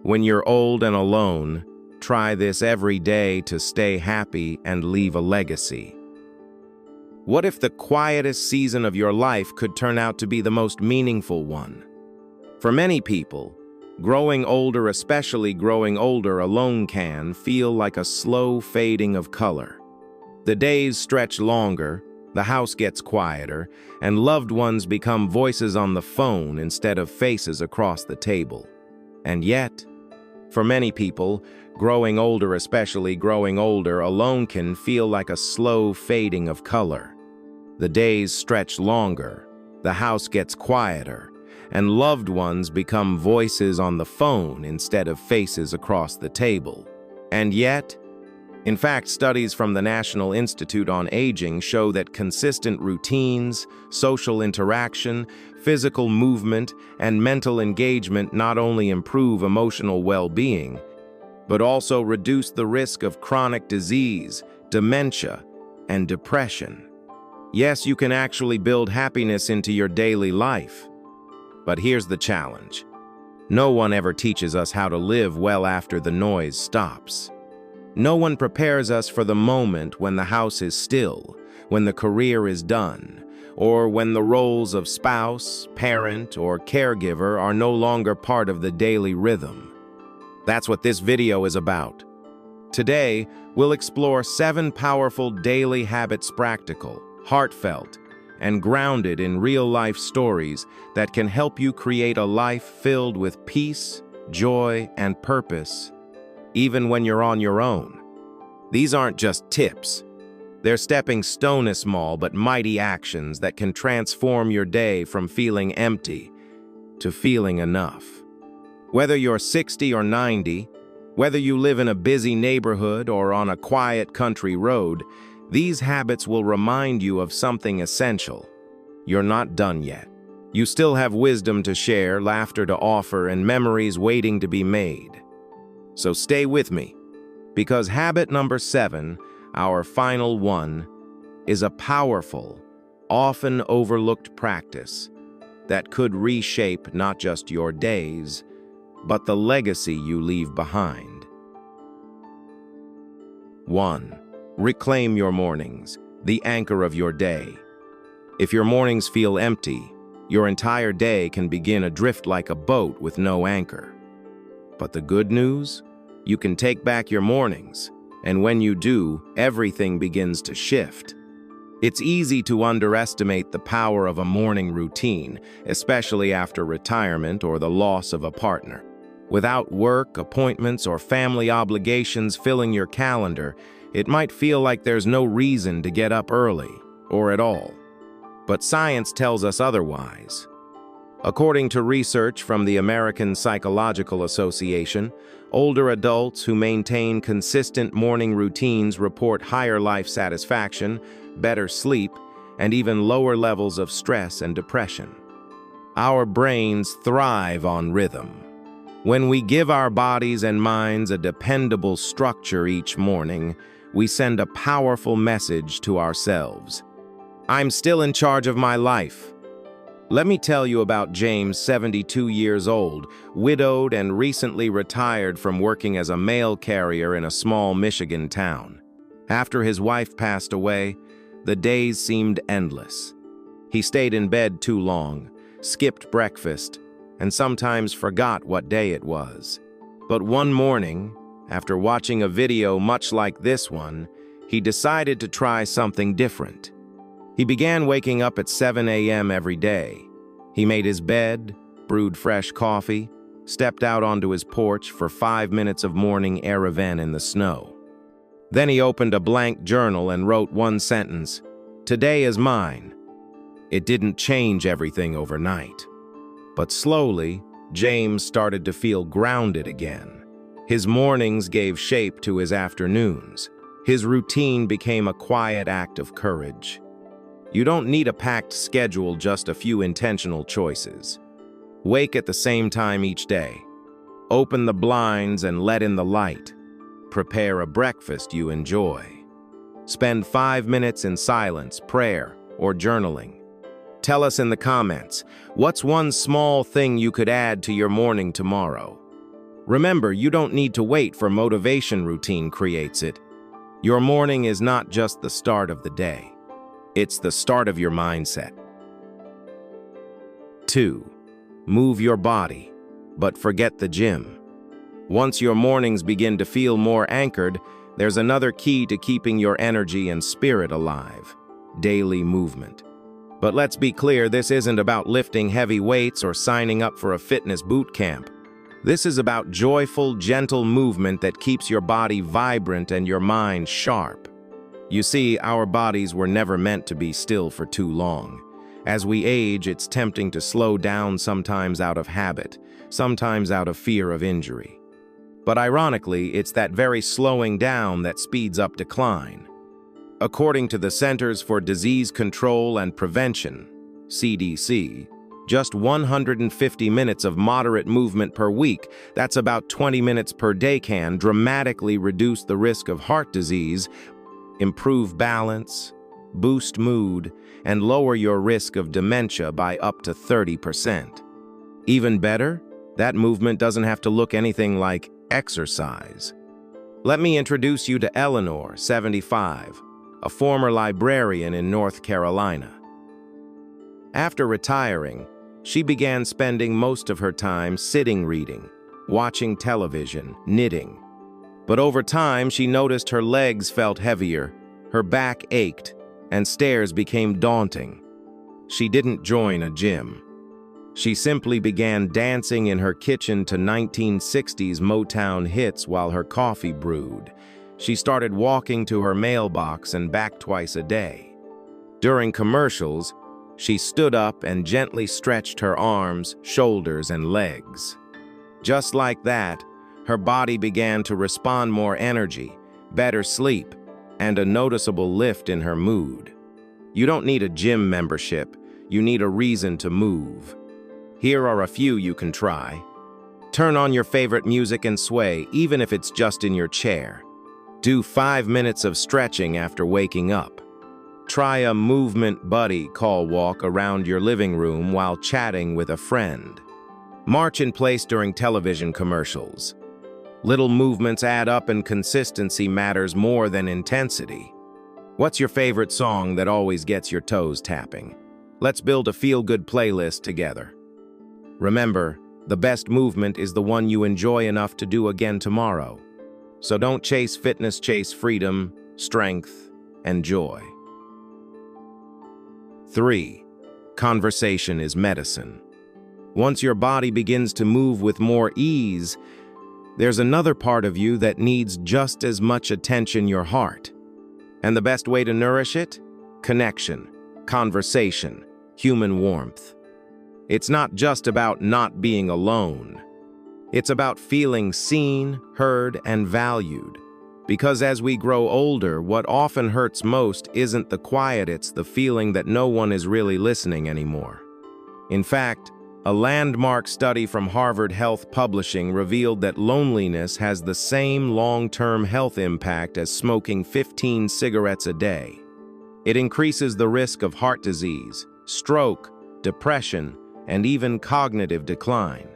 When you're old and alone, try this every day to stay happy and leave a legacy. What if the quietest season of your life could turn out to be the most meaningful one? For many people, growing older, especially growing older alone, can feel like a slow fading of color. The days stretch longer, the house gets quieter, and loved ones become voices on the phone instead of faces across the table. And yet, for many people, growing older, especially growing older alone, can feel like a slow fading of color. The days stretch longer, the house gets quieter, and loved ones become voices on the phone instead of faces across the table. And yet, in fact, studies from the National Institute on Aging show that consistent routines, social interaction, physical movement, and mental engagement not only improve emotional well-being, but also reduce the risk of chronic disease, dementia, and depression. Yes, you can actually build happiness into your daily life. But here's the challenge. No one ever teaches us how to live well after the noise stops. No one prepares us for the moment when the house is still, when the career is done, or when the roles of spouse, parent, or caregiver are no longer part of the daily rhythm. That's what this video is about. Today, we'll explore 7 powerful daily habits, practical, heartfelt, and grounded in real-life stories that can help you create a life filled with peace, joy, and purpose, even when you're on your own. These aren't just tips. They're stepping stone small but mighty actions that can transform your day from feeling empty to feeling enough. Whether you're 60 or 90, whether you live in a busy neighborhood or on a quiet country road, these habits will remind you of something essential. You're not done yet. You still have wisdom to share, laughter to offer, and memories waiting to be made. So stay with me, because habit number 7, our final one, is a powerful, often overlooked practice that could reshape not just your days, but the legacy you leave behind. 1. Reclaim your mornings, the anchor of your day. If your mornings feel empty, your entire day can begin adrift like a boat with no anchor. But the good news? You can take back your mornings, and when you do, everything begins to shift. It's easy to underestimate the power of a morning routine, especially after retirement or the loss of a partner. Without work, appointments, or family obligations filling your calendar, it might feel like there's no reason to get up early, or at all. But science tells us otherwise. According to research from the American Psychological Association, older adults who maintain consistent morning routines report higher life satisfaction, better sleep, and even lower levels of stress and depression. Our brains thrive on rhythm. When we give our bodies and minds a dependable structure each morning, we send a powerful message to ourselves. I'm still in charge of my life. Let me tell you about James, 72 years old, widowed and recently retired from working as a mail carrier in a small Michigan town. After his wife passed away, the days seemed endless. He stayed in bed too long, skipped breakfast, and sometimes forgot what day it was. But one morning, after watching a video much like this one, he decided to try something different. He began waking up at 7 a.m. every day. He made his bed, brewed fresh coffee, stepped out onto his porch for 5 minutes of morning air event in the snow. Then he opened a blank journal and wrote one sentence, "Today is mine." It didn't change everything overnight. But slowly, James started to feel grounded again. His mornings gave shape to his afternoons. His routine became a quiet act of courage. You don't need a packed schedule, just a few intentional choices. Wake at the same time each day. Open the blinds and let in the light. Prepare a breakfast you enjoy. Spend 5 minutes in silence, prayer, or journaling. Tell us in the comments, what's one small thing you could add to your morning tomorrow? Remember, you don't need to wait for motivation routine creates it. Your morning is not just the start of the day. It's the start of your mindset. 2. Move your body, but forget the gym. Once your mornings begin to feel more anchored, there's another key to keeping your energy and spirit alive: daily movement. But let's be clear, this isn't about lifting heavy weights or signing up for a fitness boot camp. This is about joyful, gentle movement that keeps your body vibrant and your mind sharp. You see, our bodies were never meant to be still for too long. As we age, it's tempting to slow down, sometimes out of habit, sometimes out of fear of injury. But ironically, it's that very slowing down that speeds up decline. According to the Centers for Disease Control and Prevention, CDC, just 150 minutes of moderate movement per week, that's about 20 minutes per day, can dramatically reduce the risk of heart disease, improve balance, boost mood, and lower your risk of dementia by up to 30%. Even better, that movement doesn't have to look anything like exercise. Let me introduce you to Eleanor, 75, a former librarian in North Carolina. After retiring, she began spending most of her time sitting reading, watching television, knitting. But over time, she noticed her legs felt heavier, her back ached, and stairs became daunting. She didn't join a gym. She simply began dancing in her kitchen to 1960s Motown hits while her coffee brewed. She started walking to her mailbox and back twice a day. During commercials, she stood up and gently stretched her arms, shoulders, and legs. Just like that, her body began to respond: more energy, better sleep, and a noticeable lift in her mood. You don't need a gym membership, you need a reason to move. Here are a few you can try. Turn on your favorite music and sway, even if it's just in your chair. Do 5 minutes of stretching after waking up. Try a movement buddy call walk around your living room while chatting with a friend. March in place during television commercials. Little movements add up, and consistency matters more than intensity. What's your favorite song that always gets your toes tapping? Let's build a feel-good playlist together. Remember, the best movement is the one you enjoy enough to do again tomorrow. So don't chase fitness, chase freedom, strength, and joy. 3. Conversation is medicine. Once your body begins to move with more ease, there's another part of you that needs just as much attention: your heart. And the best way to nourish it? Connection, conversation, human warmth. It's not just about not being alone. It's about feeling seen, heard, and valued. Because as we grow older, what often hurts most isn't the quiet, it's the feeling that no one is really listening anymore. In fact, a landmark study from Harvard Health Publishing revealed that loneliness has the same long-term health impact as smoking 15 cigarettes a day. It increases the risk of heart disease, stroke, depression, and even cognitive decline.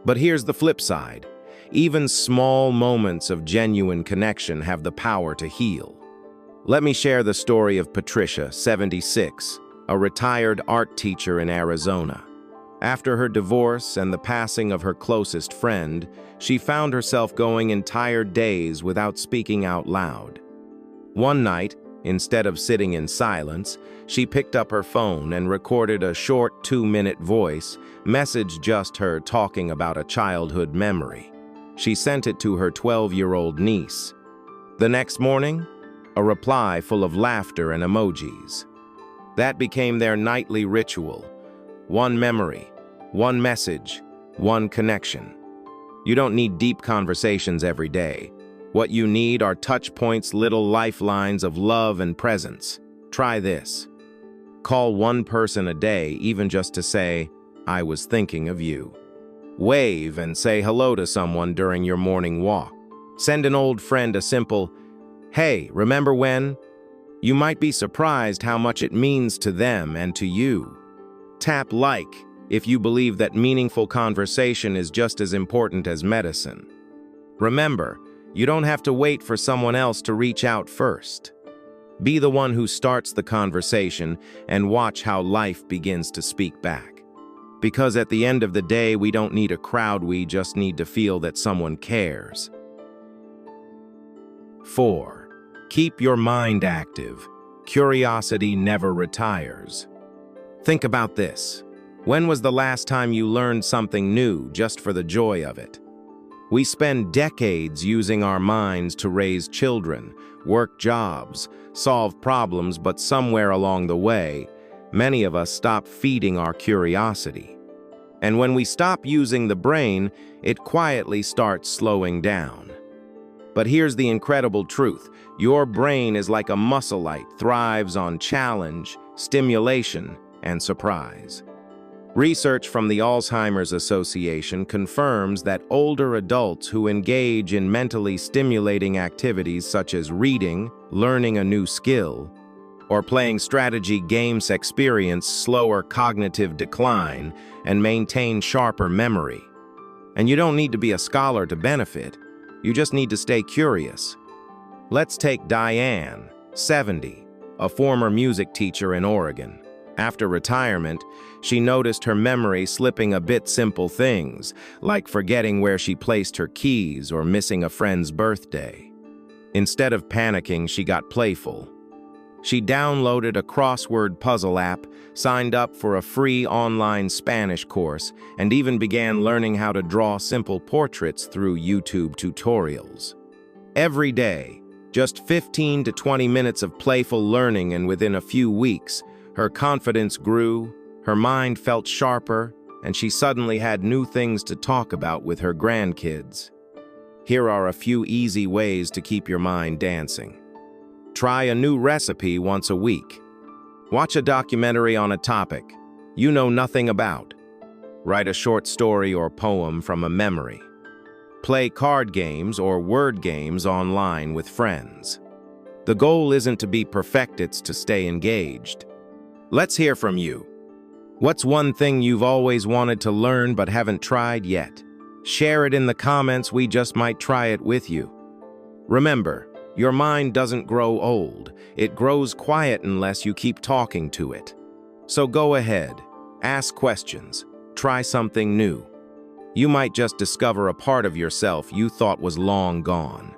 But here's the flip side. Even small moments of genuine connection have the power to heal. Let me share the story of Patricia, 76, a retired art teacher in Arizona. After her divorce and the passing of her closest friend, she found herself going entire days without speaking out loud. One night, instead of sitting in silence, she picked up her phone and recorded a short 2-minute voice message, just her talking about a childhood memory. She sent it to her 12-year-old niece. The next morning, a reply full of laughter and emojis. That became their nightly ritual. One memory, one message, one connection. You don't need deep conversations every day. What you need are touch points, little lifelines of love and presence. Try this. Call one person a day, even just to say, "I was thinking of you." Wave and say hello to someone during your morning walk. Send an old friend a simple, "Hey, remember when?" You might be surprised how much it means to them and to you. Tap like, if you believe that meaningful conversation is just as important as medicine. Remember, you don't have to wait for someone else to reach out first. Be the one who starts the conversation and watch how life begins to speak back. Because at the end of the day, we don't need a crowd, we just need to feel that someone cares. 4. Keep your mind active. Curiosity never retires. Think about this. When was the last time you learned something new just for the joy of it? We spend decades using our minds to raise children, work jobs, solve problems, but somewhere along the way, many of us stop feeding our curiosity. And when we stop using the brain, it quietly starts slowing down. But here's the incredible truth. Your brain is like a muscle light, thrives on challenge, stimulation, and surprise. Research from the Alzheimer's Association confirms that older adults who engage in mentally stimulating activities such as reading, learning a new skill, or playing strategy games experience slower cognitive decline and maintain sharper memory. And you don't need to be a scholar to benefit. You just need to stay curious. Let's take Diane, 70, a former music teacher in Oregon. After retirement, she noticed her memory slipping a bit. Simple things, like forgetting where she placed her keys or missing a friend's birthday. Instead of panicking, she got playful. She downloaded a crossword puzzle app, signed up for a free online Spanish course, and even began learning how to draw simple portraits through YouTube tutorials. Every day, just 15 to 20 minutes of playful learning, and within a few weeks, her confidence grew, her mind felt sharper, and she suddenly had new things to talk about with her grandkids. Here are a few easy ways to keep your mind dancing. Try a new recipe once a week. Watch a documentary on a topic you know nothing about. Write a short story or poem from a memory. Play card games or word games online with friends. The goal isn't to be perfect, it's to stay engaged. Let's hear from you. What's one thing you've always wanted to learn but haven't tried yet? Share it in the comments, we just might try it with you. Remember, your mind doesn't grow old. It grows quiet unless you keep talking to it. So go ahead, ask questions, try something new. You might just discover a part of yourself you thought was long gone.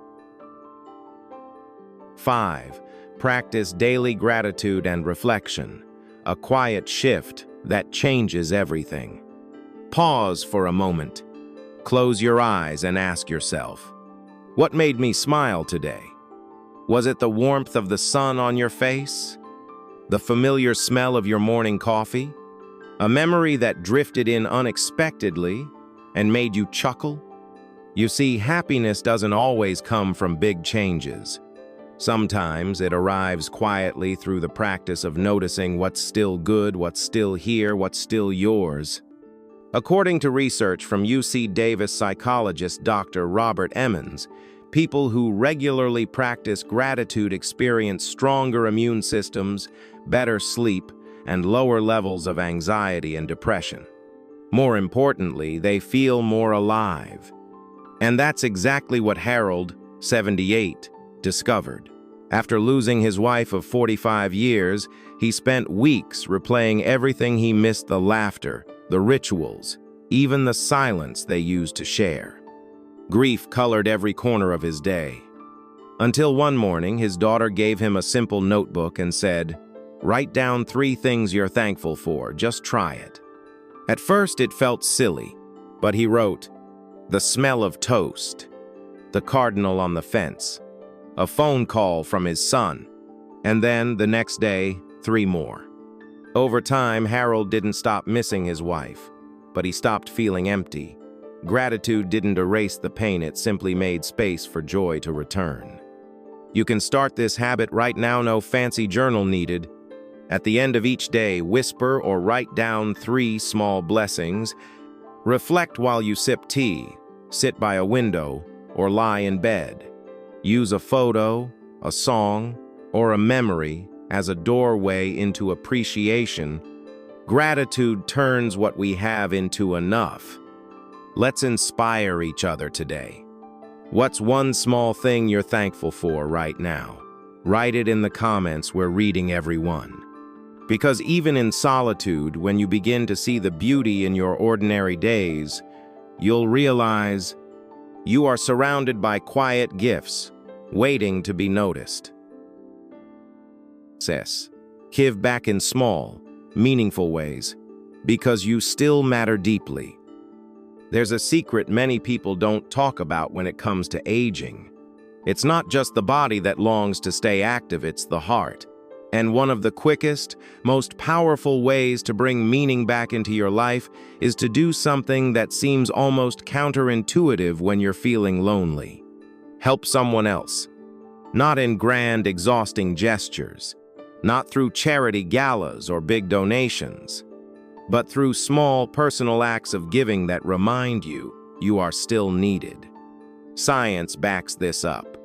5. Practice daily gratitude and reflection. A quiet shift that changes everything. Pause for a moment. Close your eyes and ask yourself, what made me smile today? Was it the warmth of the sun on your face? The familiar smell of your morning coffee? A memory that drifted in unexpectedly and made you chuckle? You see, happiness doesn't always come from big changes. Sometimes it arrives quietly through the practice of noticing what's still good, what's still here, what's still yours. According to research from UC Davis psychologist Dr. Robert Emmons, people who regularly practice gratitude experience stronger immune systems, better sleep, and lower levels of anxiety and depression. More importantly, they feel more alive. And that's exactly what Harold, 78, discovered. After losing his wife of 45 years, he spent weeks replaying everything he missed: the laughter, the rituals, even the silence they used to share. Grief colored every corner of his day. Until one morning, his daughter gave him a simple notebook and said, "Write down 3 things you're thankful for, just try it." At first it felt silly, but he wrote, the smell of toast, the cardinal on the fence, a phone call from his son, and then the next day, 3 more. Over time, Harold didn't stop missing his wife, but he stopped feeling empty. Gratitude didn't erase the pain, it simply made space for joy to return. You can start this habit right now, no fancy journal needed. At the end of each day, whisper or write down 3 small blessings. Reflect while you sip tea, sit by a window, or lie in bed. Use a photo, a song, or a memory as a doorway into appreciation Gratitude turns what we have into enough. Let's inspire each other today. What's one small thing you're thankful for right now? Write it in the comments. We're reading every one. Because even in solitude, when you begin to see the beauty in your ordinary days, you'll realize you are surrounded by quiet gifts, waiting to be noticed. Give back in small, meaningful ways, because you still matter deeply. There's a secret many people don't talk about when it comes to aging. It's not just the body that longs to stay active, it's the heart. And one of the quickest, most powerful ways to bring meaning back into your life is to do something that seems almost counterintuitive when you're feeling lonely. Help someone else. Not in grand, exhausting gestures, not through charity galas or big donations, but through small personal acts of giving that remind you you are still needed. Science backs this up.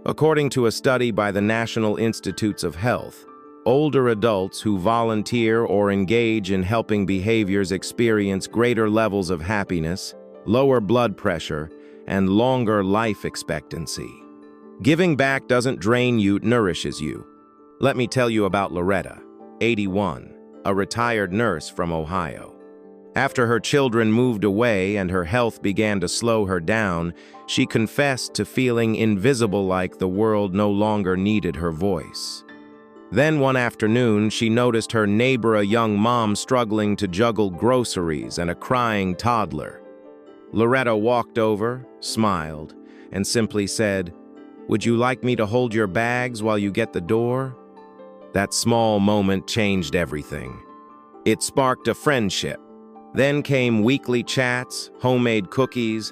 According to a study by the National Institutes of Health, older adults who volunteer or engage in helping behaviors experience greater levels of happiness, lower blood pressure, and longer life expectancy. Giving back doesn't drain you, it nourishes you. Let me tell you about Loretta, 81, a retired nurse from Ohio. After her children moved away and her health began to slow her down, she confessed to feeling invisible, like the world no longer needed her voice. Then one afternoon, she noticed her neighbor, a young mom, struggling to juggle groceries and a crying toddler. Loretta walked over, smiled, and simply said, "Would you like me to hold your bags while you get the door?" That small moment changed everything. It sparked a friendship. Then came weekly chats, homemade cookies,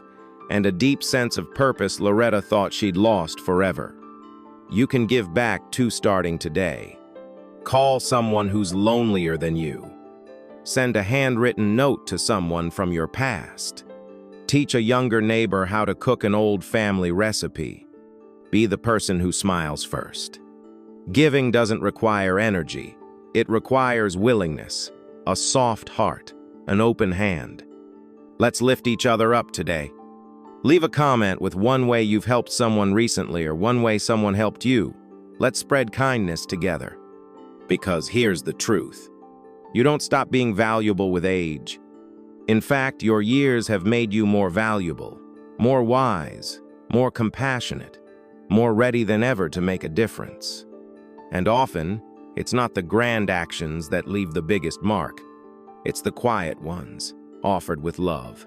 and a deep sense of purpose Loretta thought she'd lost forever. You can give back too, starting today. Call someone who's lonelier than you. Send a handwritten note to someone from your past. Teach a younger neighbor how to cook an old family recipe. Be the person who smiles first. Giving doesn't require energy. It requires willingness, a soft heart, an open hand. Let's lift each other up today. Leave a comment with one way you've helped someone recently or one way someone helped you. Let's spread kindness together. Because here's the truth. You don't stop being valuable with age. In fact, your years have made you more valuable, more wise, more compassionate, more ready than ever to make a difference. And often, it's not the grand actions that leave the biggest mark. It's the quiet ones, offered with love.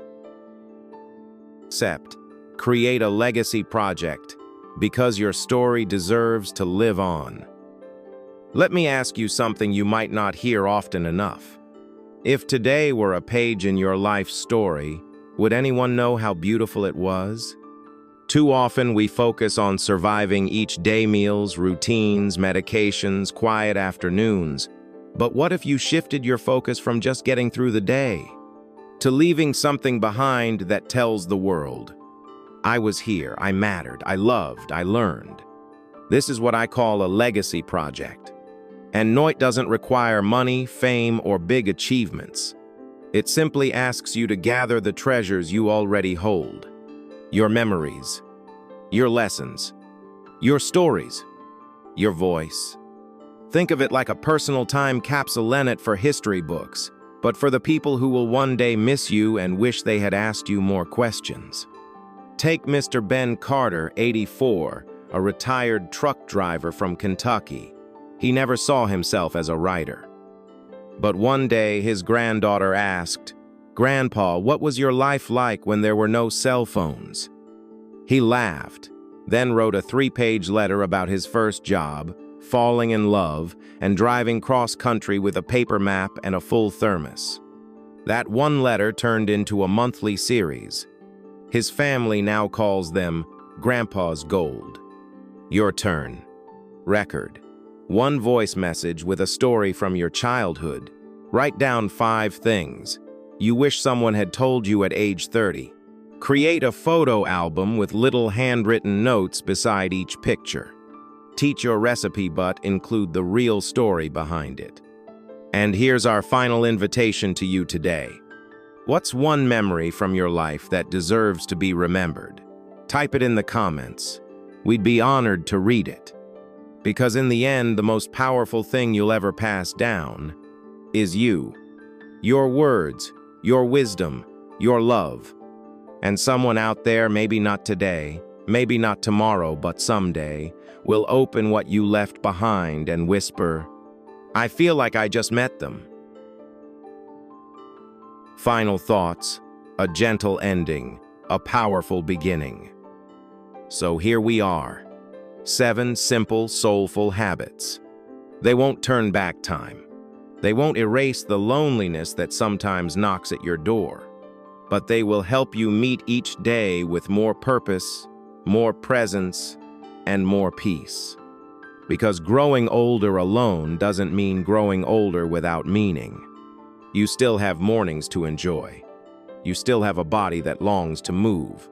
Create a legacy project, because your story deserves to live on. Let me ask you something you might not hear often enough. If today were a page in your life story, would anyone know how beautiful it was? Too often we focus on surviving each day, meals, routines, medications, quiet afternoons. But what if you shifted your focus from just getting through the day to leaving something behind that tells the world, "I was here, I mattered, I loved, I learned"? This is what I call a legacy project. And Noit doesn't require money, fame, or big achievements. It simply asks you to gather the treasures you already hold. Your memories, your lessons, your stories, your voice. Think of it like a personal time capsule in it for history books, but for the people who will one day miss you and wish they had asked you more questions. Take Mr. Ben Carter, 84, a retired truck driver from Kentucky. He never saw himself as a writer. But one day his granddaughter asked, "Grandpa, what was your life like when there were no cell phones?" He laughed, then wrote a 3-page letter about his first job, falling in love, and driving cross-country with a paper map and a full thermos. That one letter turned into a monthly series. His family now calls them Grandpa's Gold. Your turn. Record. One voice message with a story from your childhood. Write down 5 things you wish someone had told you at age 30. Create a photo album with little handwritten notes beside each picture. Teach your recipe, but include the real story behind it. And here's our final invitation to you today. What's one memory from your life that deserves to be remembered? Type it in the comments. We'd be honored to read it. Because in the end, the most powerful thing you'll ever pass down is you. Your words, your wisdom, your love. And someone out there, maybe not today, maybe not tomorrow, but someday, will open what you left behind and whisper, "I feel like I just met them." Final thoughts, a gentle ending, a powerful beginning. So here we are, 7 simple, soulful habits. They won't turn back time. They won't erase the loneliness that sometimes knocks at your door, but they will help you meet each day with more purpose, more presence, and more peace. Because growing older alone doesn't mean growing older without meaning. You still have mornings to enjoy. You still have a body that longs to move.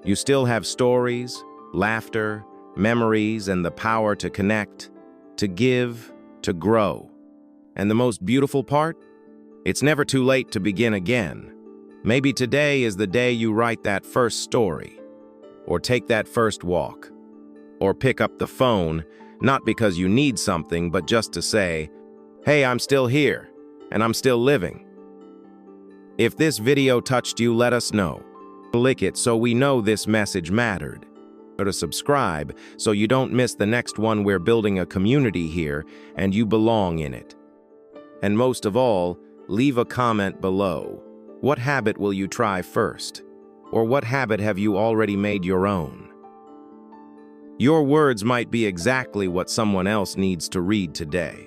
You still have stories, laughter, memories, and the power to connect, to give, to grow. And the most beautiful part? It's never too late to begin again. Maybe today is the day you write that first story, or take that first walk, or pick up the phone, not because you need something, but just to say, "Hey, I'm still here, and I'm still living." If this video touched you, let us know. Click it so we know this message mattered. Or to subscribe so you don't miss the next one. We're building a community here, and you belong in it. And most of all, leave a comment below. What habit will you try first? Or what habit have you already made your own? Your words might be exactly what someone else needs to read today.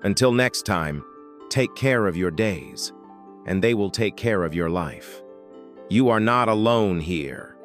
Until next time, take care of your days, and they will take care of your life. You are not alone here.